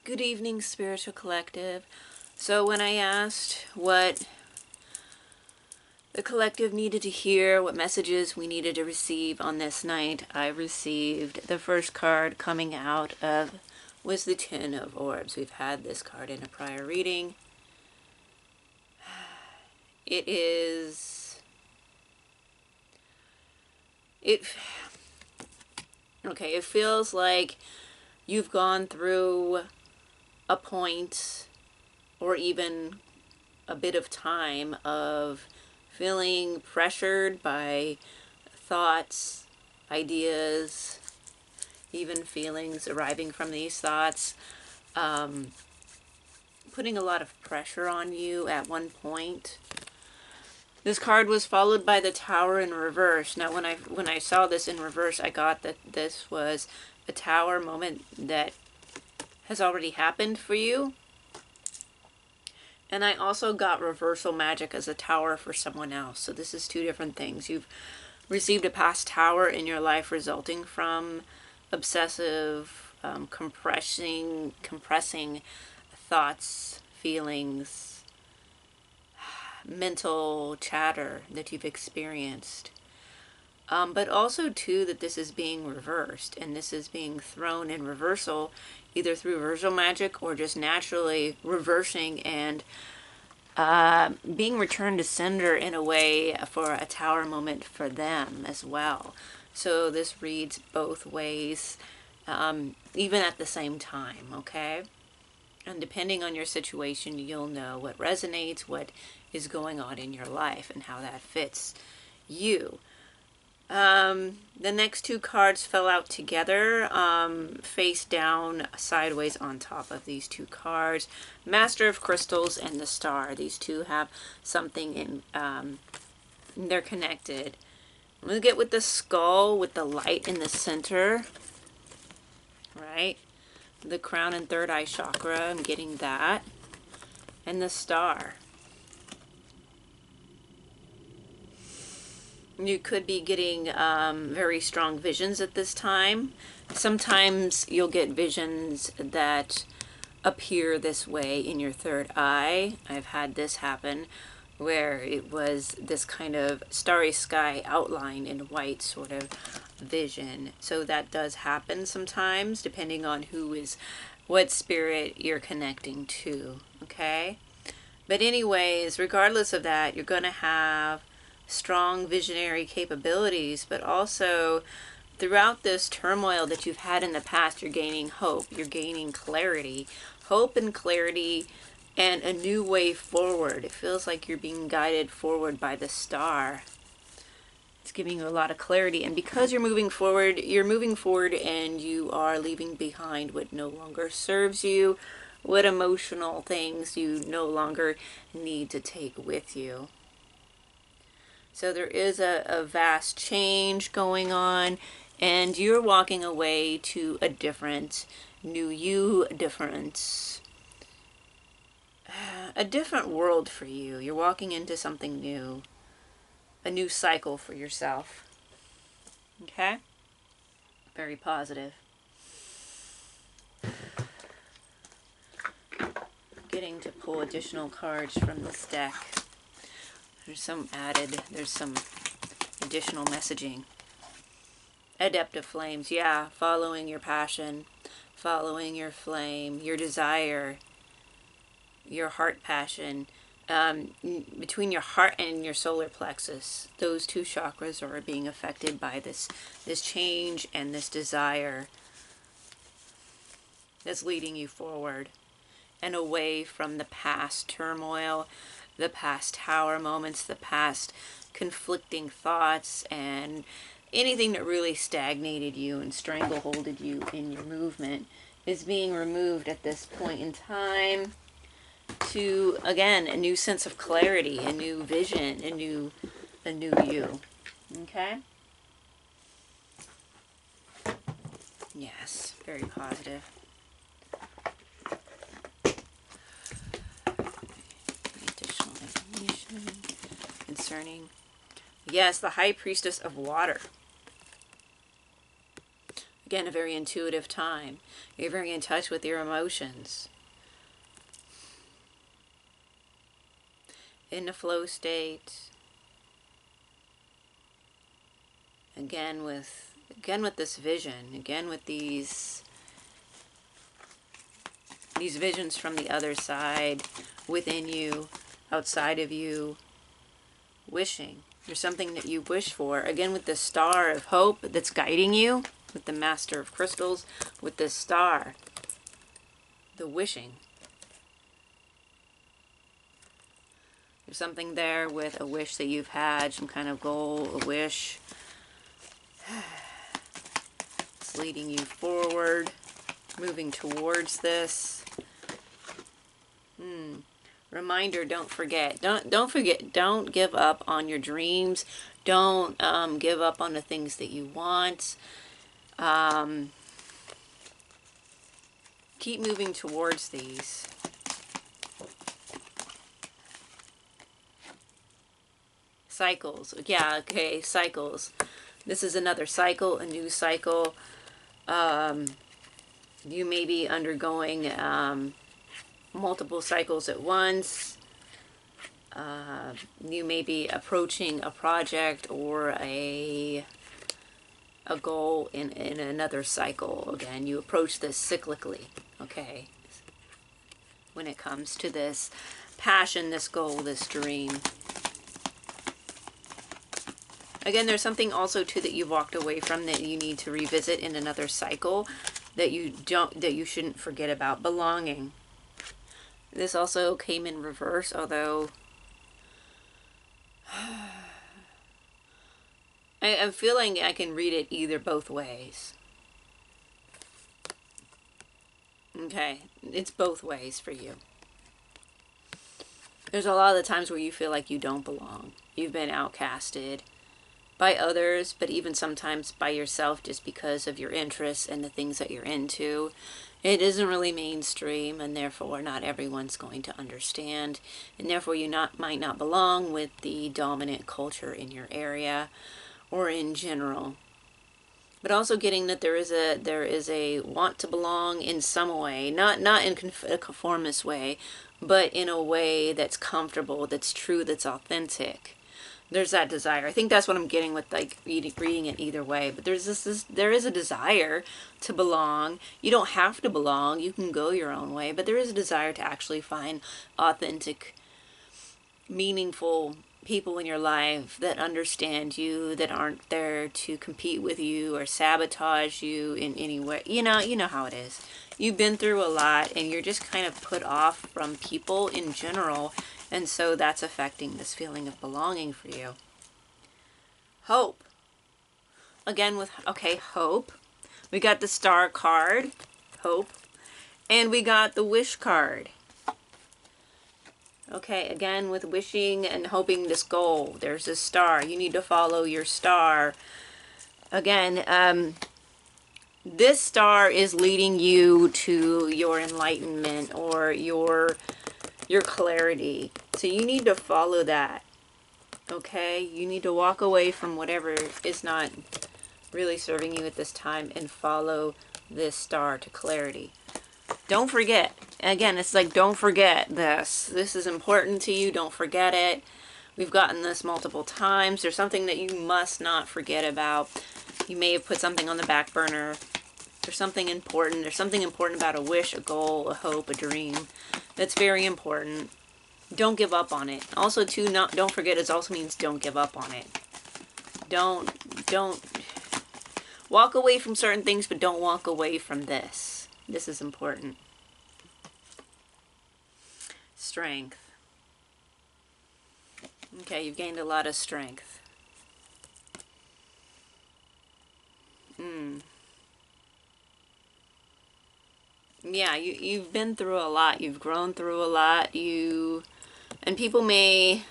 Good evening, Spiritual Collective. So when I asked what the collective needed to hear, what messages we needed to receive on this night, I received the first card coming out of was the Ten of Orbs. We've had this card in a prior reading. It is... it feels like you've gone through a point or even a bit of time of feeling pressured by thoughts, ideas, even feelings arriving from these thoughts, putting a lot of pressure on you at one point. This card was followed by the Tower in reverse. Now when I saw this in reverse, I got that this was a Tower moment that has already happened for you. And I also got reversal magic as a tower for someone else. So this is two different things. You've received a past tower in your life resulting from obsessive, compressing thoughts, feelings, mental chatter that you've experienced. But also, too, that this is being reversed, and this is being thrown in reversal, either through reversal magic or just naturally reversing and being returned to sender in a way for a tower moment for them as well. So this reads both ways, even at the same time, okay? And depending on your situation, you'll know what resonates, what is going on in your life, and how that fits you. The next two cards fell out together, face down, sideways on top of these two cards. Master of Crystals and the Star. These two have something in, they're connected. I'm going to get with the skull with the light in the center, right? The crown and third eye chakra, I'm getting that. And the star. You could be getting very strong visions at this time. Sometimes you'll get visions that appear this way in your third eye. I've had this happen where it was this kind of starry sky outline in white sort of vision. So that does happen sometimes depending on what spirit you're connecting to, okay? But anyways, regardless of that, you're going to have strong visionary capabilities, but also throughout this turmoil that you've had in the past, you're gaining hope, you're gaining clarity, hope and clarity, and a new way forward. It feels like you're being guided forward by the star. It's giving you a lot of clarity, and because you're moving forward and you are leaving behind what no longer serves you, what emotional things you no longer need to take with you. So there is a vast change going on, and you're walking away to a different new you, a different world for you. You're walking into something new, a new cycle for yourself. Okay? Very positive. Getting to pull additional cards from this deck. There's some additional messaging. Adept of Flames, yeah, following your passion, following your flame, your desire, your heart passion. Between your heart and your solar plexus, those two chakras are being affected by this change and this desire that's leading you forward and away from the past turmoil, the past tower moments, the past conflicting thoughts, and anything that really stagnated you and strangleholded you in your movement is being removed at this point in time to, again, a new sense of clarity, a new vision, a new you. Okay? Yes, very positive. Additional information concerning, yes, the High Priestess of Water. Again, a very intuitive time. You're very in touch with your emotions. In the flow state. Again with this vision. Again with these visions from the other side, within you, outside of you, wishing. There's something that you wish for. Again with the star of hope that's guiding you, with the Master of Crystals, with this star, the wishing. There's something there with a wish that you've had, some kind of goal, a wish. It's leading you forward, moving towards this. Reminder, don't forget. Don't forget, don't give up on your dreams. Don't give up on the things that you want. Keep moving towards these. Cycles. Yeah, okay, cycles. This is another cycle, a new cycle. You may be undergoing multiple cycles at once. You may be approaching a project or a goal in another cycle. Again, you approach this cyclically, okay? When it comes to this passion, this goal, this dream. Again, there's something also too that you've walked away from that you need to revisit in another cycle, that you shouldn't forget about. Belonging. This also came in reverse, although I'm feeling I can read it either both ways. Okay, it's both ways for you. There's a lot of the times where you feel like you don't belong. You've been outcasted by others, but even sometimes by yourself, just because of your interests and the things that you're into. It isn't really mainstream, and therefore not everyone's going to understand, and therefore you might not belong with the dominant culture in your area or in general. But also getting that there is a want to belong in some way, not in a conformist way, but in a way that's comfortable, that's true, that's authentic. There's that desire. I think that's what I'm getting with like reading it either way. But there is a desire to belong. You don't have to belong. You can go your own way. But there is a desire to actually find authentic, meaningful people in your life that understand you, that aren't there to compete with you or sabotage you in any way. You know how it is. You've been through a lot, and you're just kind of put off from people in general. And so that's affecting this feeling of belonging for you. Hope. Again with, okay, hope. We got the star card, hope. And we got the wish card. Okay, again with wishing and hoping this goal. There's a star. You need to follow your star. Again, this star is leading you to your enlightenment or your clarity. So you need to follow that. Okay? You need to walk away from whatever is not really serving you at this time and follow this star to clarity. Don't forget. Again, it's like, don't forget this. This is important to you. Don't forget it. We've gotten this multiple times. There's something that you must not forget about. You may have put something on the back burner. There's something important. There's something important about a wish, a goal, a hope, a dream. That's very important. Don't give up on it. Also, too, don't forget, it also means don't give up on it. Don't walk away from certain things, but don't walk away from this. This is important. Strength. Okay, you've gained a lot of strength. Yeah, you've been through a lot. You've grown through a lot. And people may,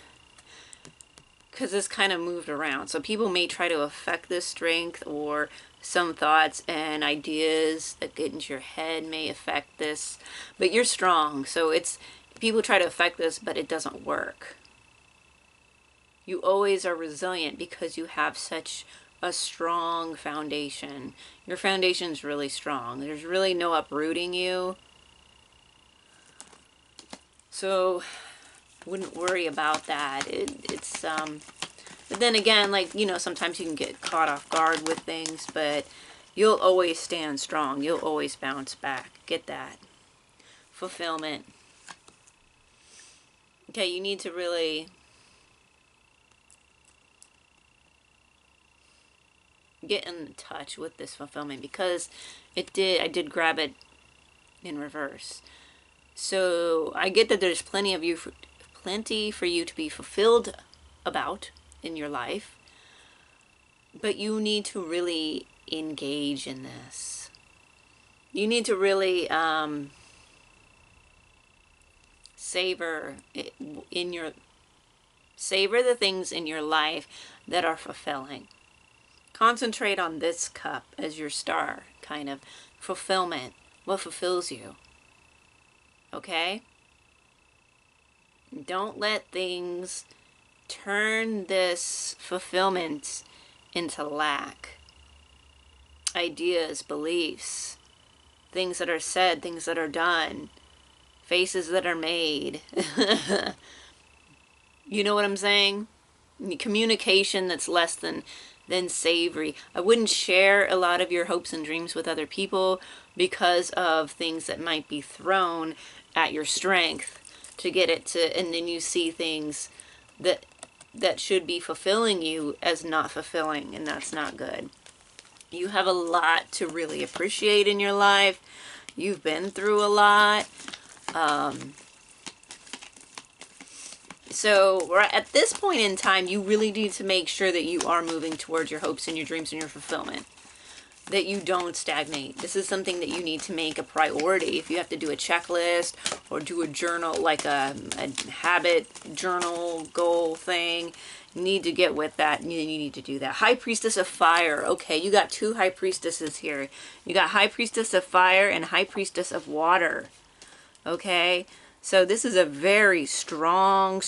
because this kind of moved around, so people may try to affect this strength, or some thoughts and ideas that get into your head may affect this. But you're strong, so people try to affect this, but it doesn't work. You always are resilient because you have such a strong foundation. Your foundation's really strong. There's really no uprooting you. So wouldn't worry about that. But then again, like, you know, sometimes you can get caught off guard with things, but you'll always stand strong. You'll always bounce back. Get that. Fulfillment. Okay, you need to really get in touch with this fulfillment, because I did grab it in reverse. So I get that there's plenty for you to be fulfilled about in your life, but you need to really engage in this. You need to really savor the things in your life that are fulfilling. Concentrate on this cup as your star, kind of fulfillment. What fulfills you? Okay? Don't let things turn this fulfillment into lack. Ideas, beliefs, things that are said, things that are done, faces that are made. You know what I'm saying? Communication that's less than savory. I wouldn't share a lot of your hopes and dreams with other people because of things that might be thrown at your strength to get it to, and then you see things that should be fulfilling you as not fulfilling, and that's not good. You have a lot to really appreciate in your life. You've been through a lot. So we're at this point in time, you really need to make sure that you are moving towards your hopes and your dreams and your fulfillment. That you don't stagnate. This is something that you need to make a priority. If you have to do a checklist or do a journal, like a habit journal goal thing, you need to get with that. You need to do that. High Priestess of Fire. Okay, you got two High Priestesses here. You got High Priestess of Fire and High Priestess of Water. Okay, so this is a very strong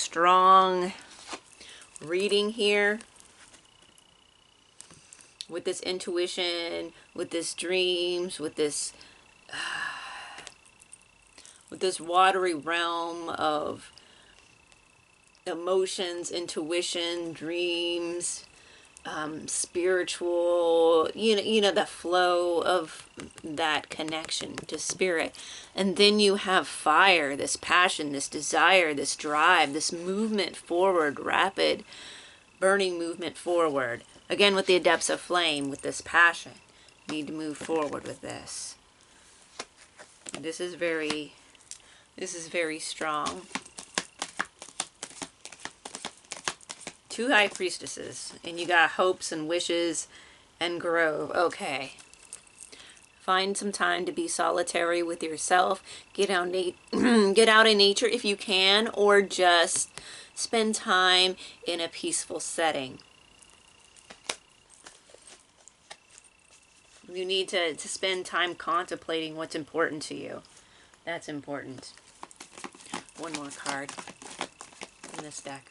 reading here. With this intuition, with this dreams, with this watery realm of emotions, intuition, dreams, spiritual, you know, the flow of that connection to spirit. And then you have fire, this passion, this desire, this drive, this movement forward, rapid, burning movement forward. Again, with the Adepts of Flame, with this passion, you need to move forward with this. This is very strong. Two High Priestesses, and you got hopes and wishes and grove. Okay. Find some time to be solitary with yourself. Get out in nature if you can, or just spend time in a peaceful setting. You need to spend time contemplating what's important to you. That's important. One more card in this deck.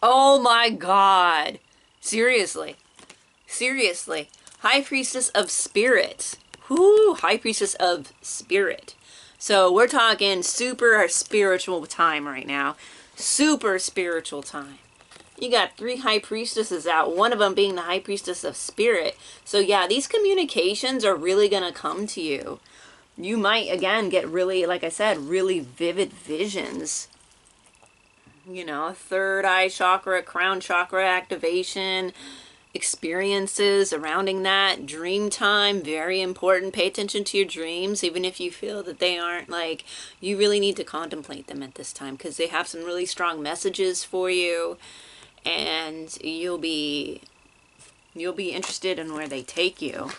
Oh my God. Seriously. Seriously. High Priestess of Spirit. Whoo, High Priestess of Spirit. So we're talking super spiritual time right now. Super spiritual time. You got 3 High Priestesses out, one of them being the High Priestess of Spirit. So yeah, these communications are really going to come to you. You might, again, get really, like I said, really vivid visions. You know, third eye chakra, crown chakra activation, experiences surrounding that. Dream time, very important. Pay attention to your dreams, even if you feel that they aren't, like, you really need to contemplate them at this time, because they have some really strong messages for you. And you'll be interested in where they take you.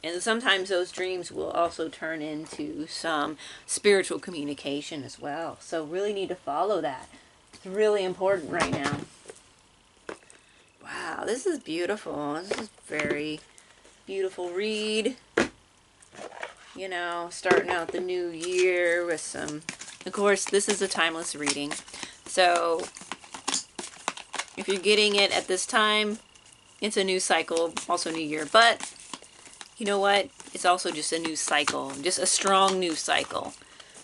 And sometimes those dreams will also turn into some spiritual communication as well. So really need to follow that. It's really important right now. Wow, this is beautiful. This is very beautiful read. You know, starting out the new year with some... Of course, this is a timeless reading. So... If you're getting it at this time, it's a new cycle, also new year. But you know what? It's also just a new cycle, just a strong new cycle.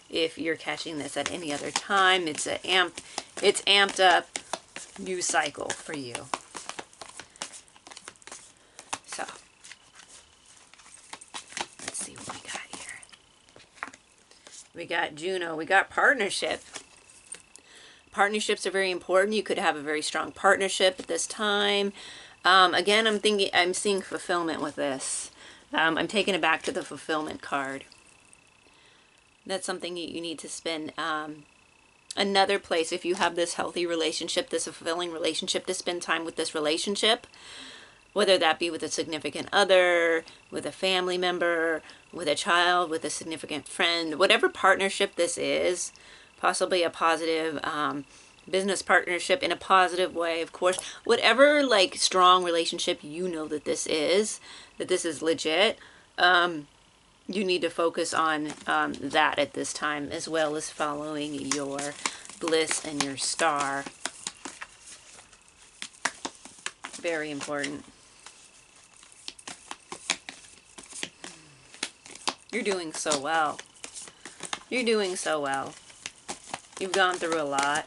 If you're catching this at any other time, it's amped up new cycle for you. So let's see what we got here. We got Juno. We got partnership. Partnerships are very important. You could have a very strong partnership at this time. Again, I'm seeing fulfillment with this. I'm taking it back to the fulfillment card. That's something you need to spend another place. If you have this healthy relationship, this fulfilling relationship, to spend time with this relationship, whether that be with a significant other, with a family member, with a child, with a significant friend, whatever partnership this is, possibly a positive business partnership in a positive way, of course. Whatever like strong relationship you know that this is legit, you need to focus on that at this time, as well as following your bliss and your star. Very important. You're doing so well. You're doing so well. You've gone through a lot.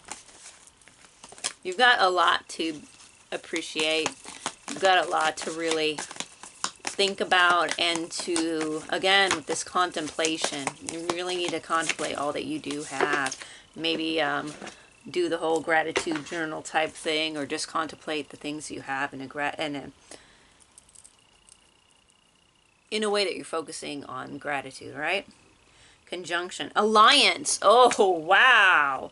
You've got a lot to appreciate. You've got a lot to really think about, and to, again, with this contemplation, you really need to contemplate all that you do have. Maybe do the whole gratitude journal type thing, or just contemplate the things you have in a way that you're focusing on gratitude, right? Conjunction, alliance. Oh wow.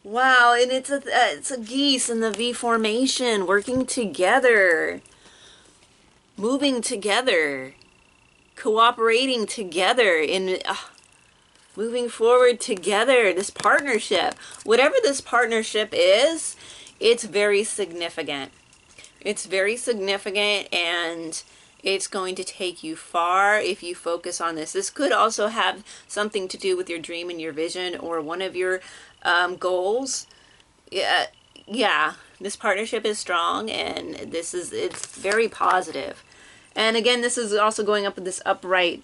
Wow, and it's a geese in the V formation working together, moving together, cooperating together, in moving forward together. This partnership, whatever this partnership is, it's very significant. It's very significant, and it's going to take you far if you focus on this. This could also have something to do with your dream and your vision, or one of your goals. Yeah, this partnership is strong, and it's very positive. And again, this is also going up with this upright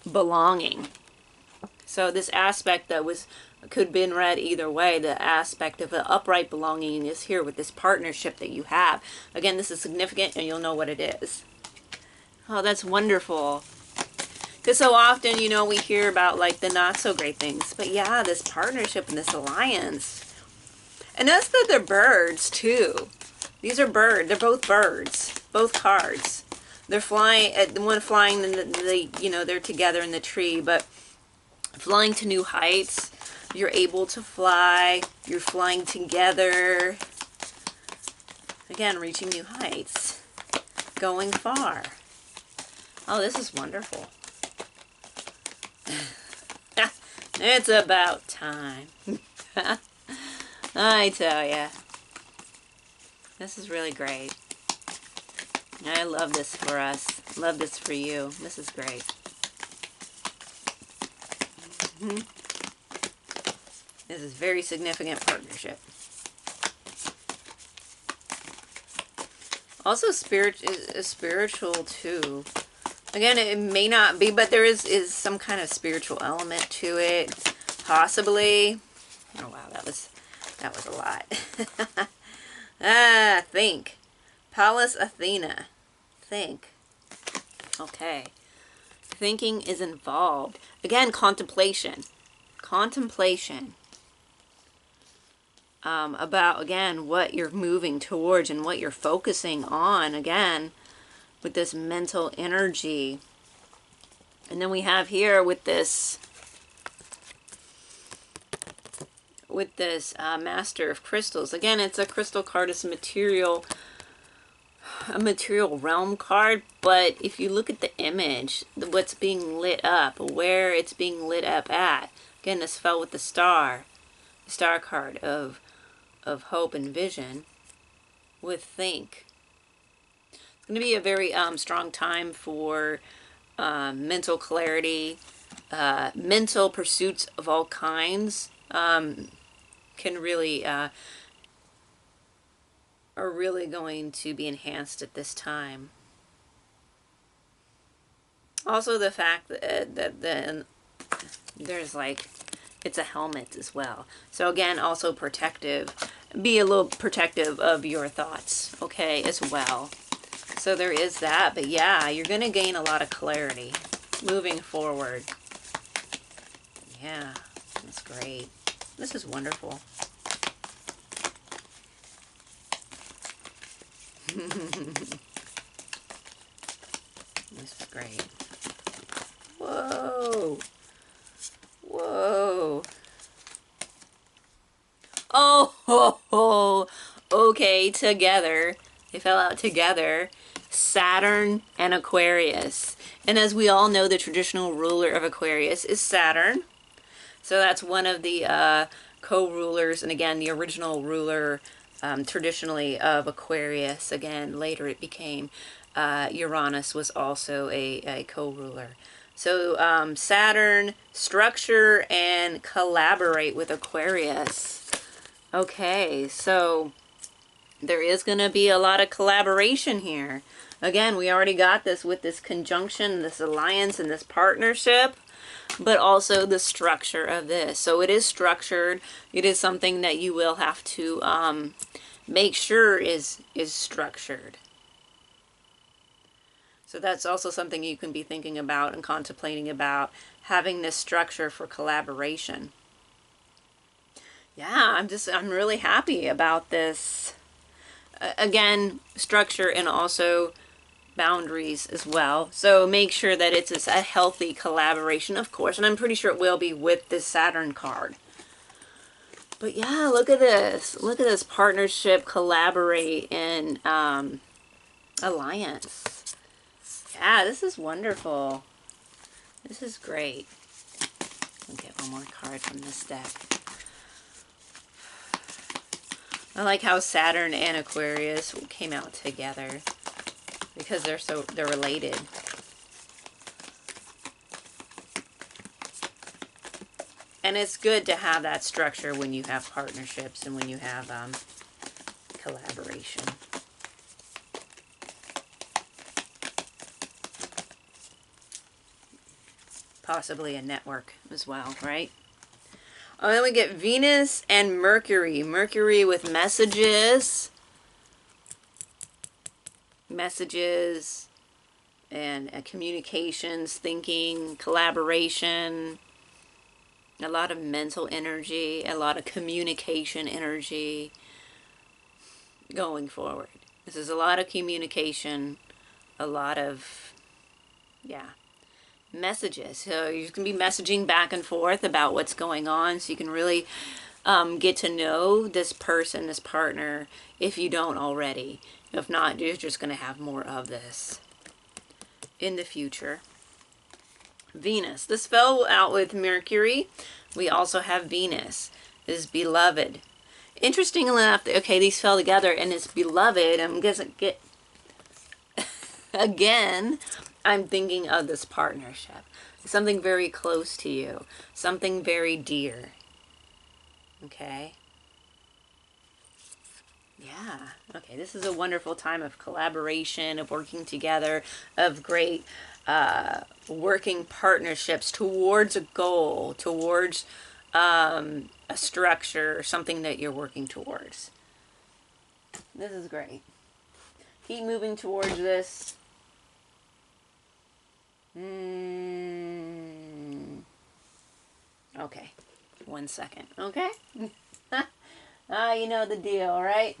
belonging. So this aspect that could have been read either way, the aspect of the upright belonging is here with this partnership that you have. Again, this is significant, and you'll know what it is. Oh, that's wonderful. Because so often, you know, we hear about like the not so great things. But yeah, this partnership and this alliance. And notice that they're birds too. These are birds. They're both birds. Both cards. They're flying. The one flying, they're together in the tree. But flying to new heights. You're able to fly. You're flying together. Again, reaching new heights. Going far. Oh, this is wonderful. It's about time. I tell ya. This is really great. I love this for us. Love this for you. This is great. This is very significant partnership. Also spiritual too. Again, it may not be, but there is some kind of spiritual element to it, possibly. Oh wow, that was a lot. Think. Pallas Athena. Think. Okay. Thinking is involved. Again, contemplation. Contemplation. About, again, what you're moving towards and what you're focusing on, again, with this mental energy. And then we have here with this Master of Crystals. Again, it's a crystal card. It's a material realm card. But if you look at the image, what's being lit up, where it's being lit up at. Again, this fell with the star card of hope and vision with think. It's going to be a very strong time for mental clarity, mental pursuits of all kinds. Can really are really going to be enhanced at this time. Also, the fact that there's like, it's a helmet as well. So again, also protective. Be a little protective of your thoughts, okay, as well. So there is that. But yeah, you're going to gain a lot of clarity moving forward. Yeah, that's great. This is wonderful. This is great. Whoa. Whoa. Oh, ho, ho. Okay, together. They fell out together. Saturn and Aquarius. And as we all know, the traditional ruler of Aquarius is Saturn. So that's one of the co-rulers, and again, the original ruler traditionally of Aquarius. Again, later it became Uranus was also a co-ruler. So Saturn, structure and collaborate with Aquarius. Okay, so there is going to be a lot of collaboration here. Again, we already got this with this conjunction, this alliance, and this partnership, but also the structure of this. So it is structured. It is something that you will have to make sure is structured. So that's also something you can be thinking about and contemplating about, having this structure for collaboration. Yeah, I'm really happy about this. Again, structure and also boundaries as well. So make sure that it's a healthy collaboration, of course, and I'm pretty sure it will be with this Saturn card. But yeah, look at this. Look at this partnership, collaborate, and alliance. Yeah, this is wonderful. This is great. I'll get one more card from this deck. I like how Saturn and Aquarius came out together because they're related. And it's good to have that structure when you have partnerships and when you have collaboration. Possibly a network as well, right? Oh, then we get Venus and Mercury. Mercury with messages. Messages and communications, thinking, collaboration. A lot of mental energy, a lot of communication energy going forward. This is a lot of communication, a lot of, yeah, messages. So you can be messaging back and forth about what's going on, so you can really get to know this person, this partner, if you don't already. If not, you're just going to have more of this in the future. Venus. This fell out with Mercury. We also have Venus, is beloved. Interesting enough, okay, these fell together, and it's beloved. I'm guessing, again, I'm thinking of this partnership. Something very close to you. Something very dear. Okay? Yeah. Okay, this is a wonderful time of collaboration, of working together, of great working partnerships towards a goal, towards a structure, something that you're working towards. This is great. Keep moving towards this. Okay. 1 second. Okay? You know the deal, right?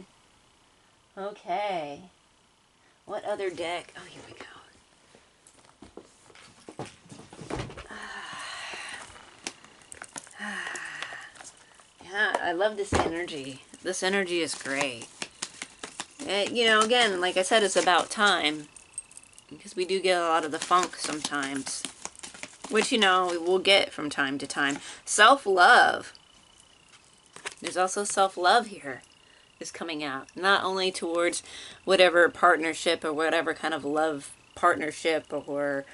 Okay. What other deck? Oh, here we go. Yeah, I love this energy. This energy is great. You know, again, like I said, it's about time. Because we do get a lot of the funk sometimes. Which, you know, we'll get from time to time. Self-love. There's also self-love here is coming out. Not only towards whatever partnership or whatever kind of love partnership or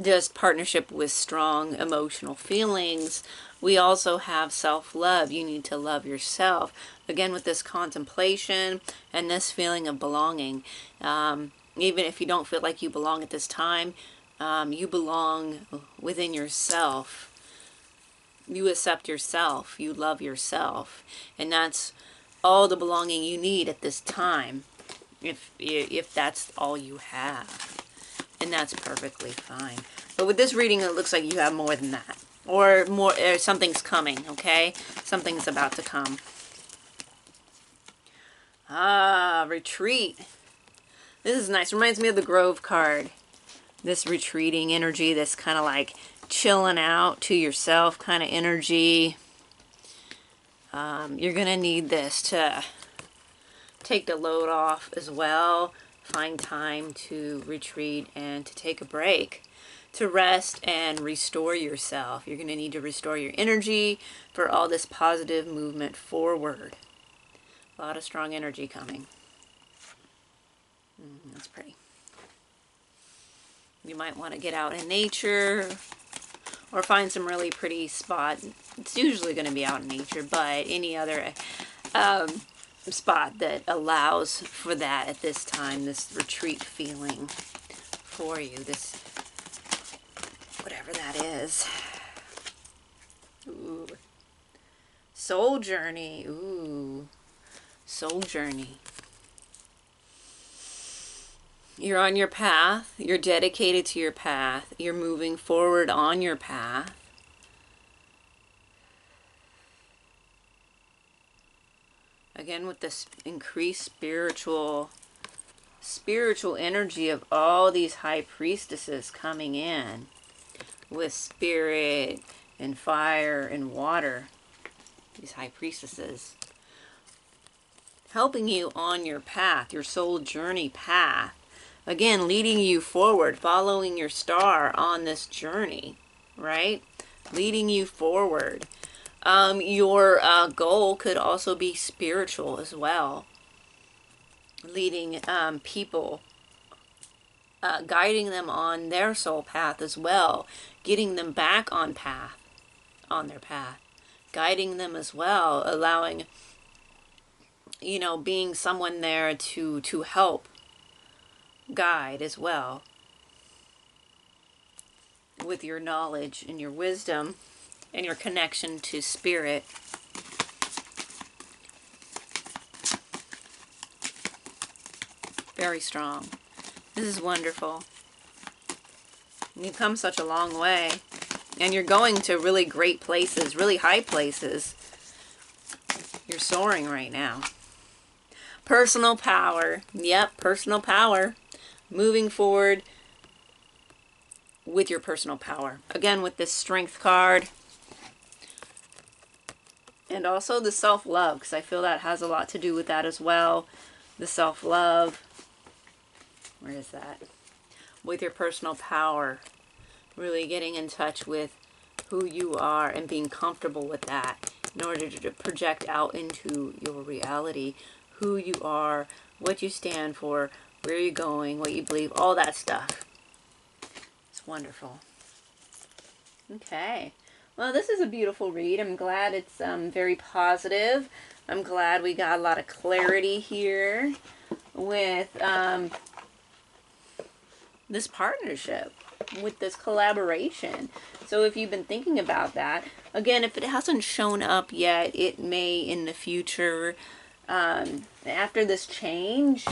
just partnership with strong emotional feelings, we also have self-love. You need to love yourself. Again, with this contemplation and this feeling of belonging. Even if you don't feel like you belong at this time, you belong within yourself. You accept yourself. You love yourself. And that's all the belonging you need at this time, if that's all you have. And that's perfectly fine. But with this reading, it looks like you have more than that. Or more, something's coming, okay? Something's about to come. Ah, retreat. This is nice. Reminds me of the Grove card. This retreating energy, this kind of like chilling out to yourself kind of energy. You're going to need this to take the load off as well. Find time to retreat and to take a break, to rest and restore yourself. You're going to need to restore your energy for all this positive movement forward. A lot of strong energy coming. That's pretty. You might want to get out in nature or find some really pretty spot. It's usually going to be out in nature, but any other spot that allows for that at this time, this retreat feeling for you, this whatever that is. Ooh. Soul journey. Ooh. Soul journey. You're on your path. You're dedicated to your path. You're moving forward on your path. Again, with this increased spiritual energy of all these high priestesses coming in with spirit and fire and water. These high priestesses helping you on your path, your soul journey path. Again, leading you forward, following your star on this journey, right? Leading you forward. Your goal could also be spiritual as well. Leading people, guiding them on their soul path as well. Getting them back on their path. Guiding them as well. Allowing, being someone there to help guide as well with your knowledge and your wisdom and your connection to spirit. Very strong. This is wonderful. You've come such a long way, and you're going to really great places, really high places. You're soaring right now. Personal power. Yep, personal power. Moving forward with your personal power. Again, with this strength card. And also the self-love, because I feel that has a lot to do with that as well. The self-love. Where is that? With your personal power. Really getting in touch with who you are and being comfortable with that in order to project out into your reality who you are, what you stand for, where you're going, what you believe, all that stuff. It's wonderful. Okay. Well, this is a beautiful read. I'm glad it's very positive. I'm glad we got a lot of clarity here with this partnership, with this collaboration. So if you've been thinking about that, again, if it hasn't shown up yet, it may in the future. After this change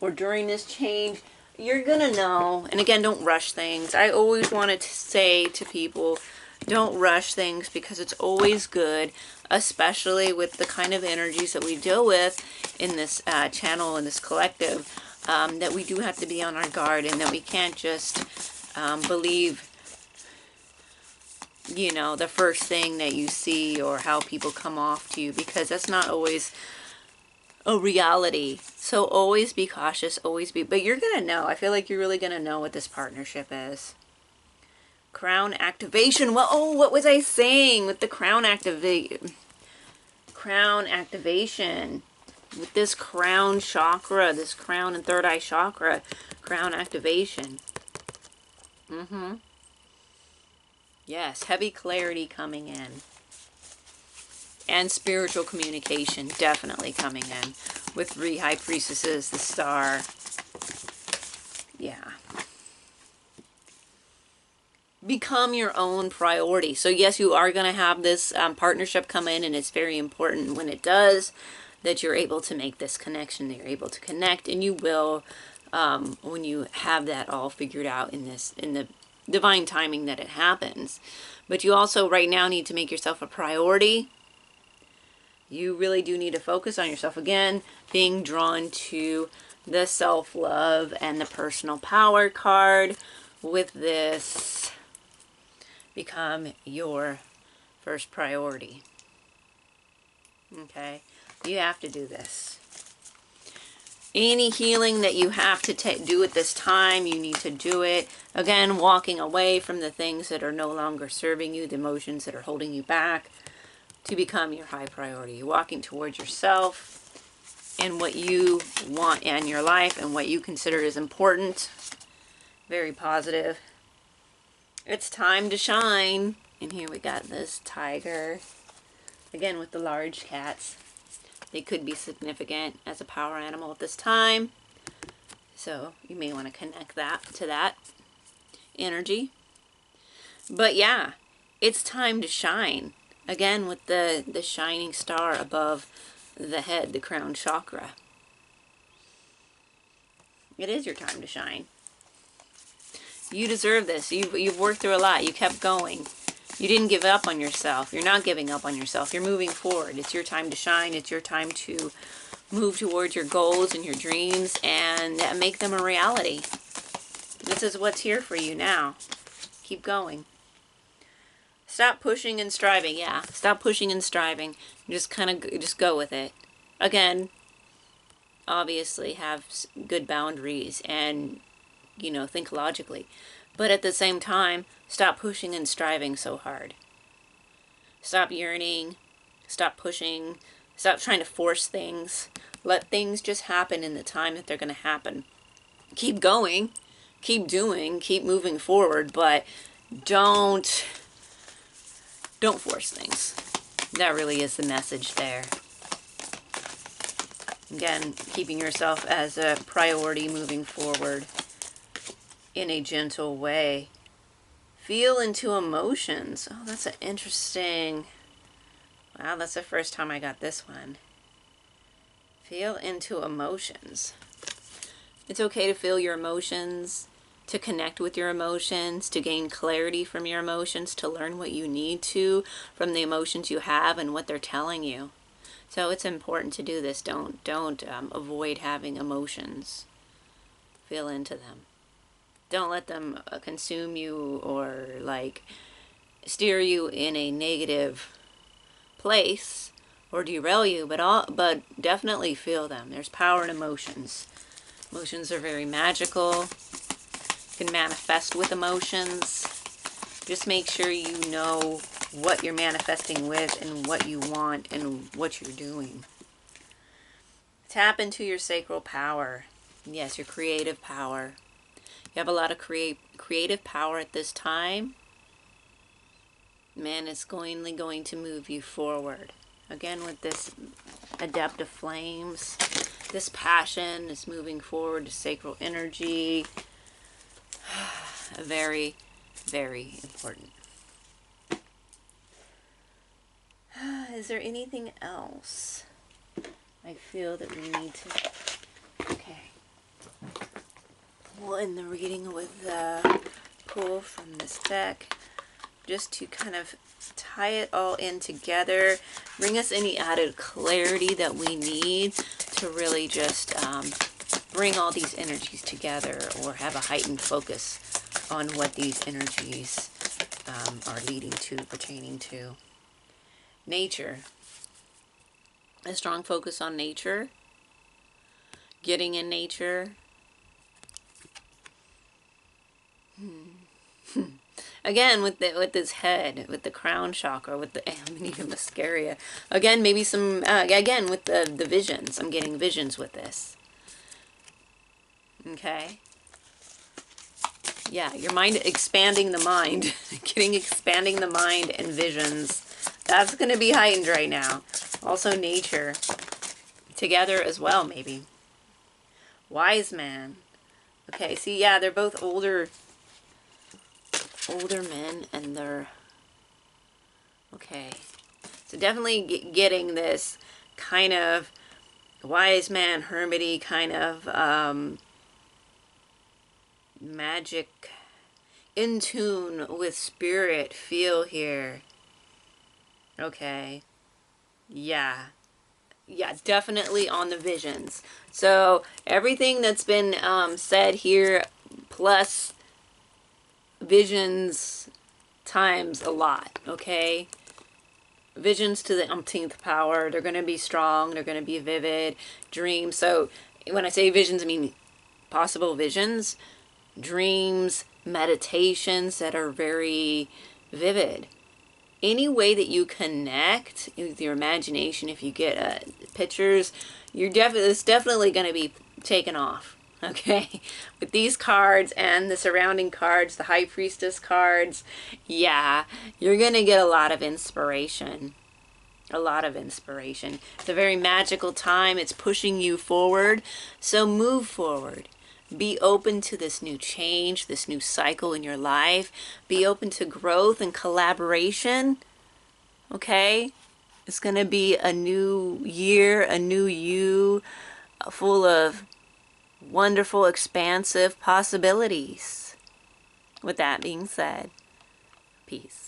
or during this change, you're gonna know. And again, don't rush things. I always wanted to say to people, don't rush things, because it's always good, especially with the kind of energies that we deal with in this channel, in this collective, that we do have to be on our guard, and that we can't just believe, the first thing that you see or how people come off to you, because that's not always a reality. So always be cautious, always be, but you're gonna know. I feel like you're really gonna know what this partnership is. Crown activation. Well, oh, what was I saying with the crown activation? Crown activation with this crown chakra, this crown and third eye chakra, crown activation. Yes, heavy clarity coming in. And spiritual communication definitely coming in. With 3 high priestesses, the star. Yeah. Become your own priority. So yes, you are going to have this partnership come in, and it's very important when it does that you're able to make this connection, that you're able to connect, and you will when you have that all figured out in the divine timing that it happens. But you also right now need to make yourself a priority. You really do need to focus on yourself. Again, being drawn to the self-love and the personal power card with this. Become your first priority. Okay? You have to do this. Any healing that you have to do at this time, you need to do it. Again, walking away from the things that are no longer serving you, the emotions that are holding you back, to become your high priority. You're walking towards yourself and what you want in your life and what you consider is important. Very positive. It's time to shine. And here we got this tiger. Again, with the large cats. They could be significant as a power animal at this time. So you may want to connect that to that energy. But yeah, it's time to shine. Again, with the shining star above the head, the crown chakra. It is your time to shine. You deserve this. You've worked through a lot. You kept going. You didn't give up on yourself. You're not giving up on yourself. You're moving forward. It's your time to shine. It's your time to move towards your goals and your dreams and make them a reality. This is what's here for you now. Keep going. Stop pushing and striving. Yeah, stop pushing and striving. Just kind of just go with it. Again, obviously have good boundaries and, you know, think logically. But at the same time, stop pushing and striving so hard. Stop yearning. Stop pushing. Stop trying to force things. Let things just happen in the time that they're going to happen. Keep going. Keep doing. Keep moving forward. But don't force things. That really is the message there. Again, keeping yourself as a priority moving forward in a gentle way. Feel into emotions. Oh, that's an interesting... Wow, that's the first time I got this one. Feel into emotions. It's okay to feel your emotions, to connect with your emotions, to gain clarity from your emotions, to learn what you need to from the emotions you have and what they're telling you. So it's important to do this. Don't avoid having emotions. Feel into them. Don't let them consume you or like steer you in a negative place or derail you, but definitely feel them. There's power in emotions. Emotions are very magical. You can manifest with emotions. Just make sure you know what you're manifesting with and what you want and what you're doing. Tap into your sacral power. Yes, your creative power. You have a lot of creative power at this time. Man, it's going to move you forward. Again, with this adept of flames, this passion is moving forward to sacral energy. Very, very important. Is there anything else I feel that we need to... Okay. We'll end the reading with the pull from this deck, just to kind of tie it all in together, bring us any added clarity that we need to really just bring all these energies together, or have a heightened focus on what these energies are leading to, pertaining to. Nature. A strong focus on nature. Getting in nature. Again, with this head, with the crown chakra, with the even mascara. Again, maybe some, again, with the visions. I'm getting visions with this. Okay. Yeah, your mind, expanding the mind. getting expanding the mind and visions. That's going to be heightened right now. Also nature. Together as well, maybe. Wise man. Okay, see, yeah, they're both older men, and they're... Okay. So definitely getting this kind of wise man, hermity kind of magic, in tune with spirit feel here. Okay. Yeah. Yeah, definitely on the visions. So everything that's been said here, plus visions times a lot, okay? Visions to the umpteenth power. They're going to be strong. They're going to be vivid. Dreams. So when I say visions, I mean possible visions. Dreams, meditations that are very vivid. Any way that you connect with your imagination, if you get pictures, it's definitely going to be taken off. Okay, with these cards and the surrounding cards, the High Priestess cards, yeah, you're going to get a lot of inspiration. A lot of inspiration. It's a very magical time. It's pushing you forward. So move forward. Be open to this new change, this new cycle in your life. Be open to growth and collaboration. Okay? It's going to be a new year, a new you, full of wonderful, expansive possibilities. With that being said, peace.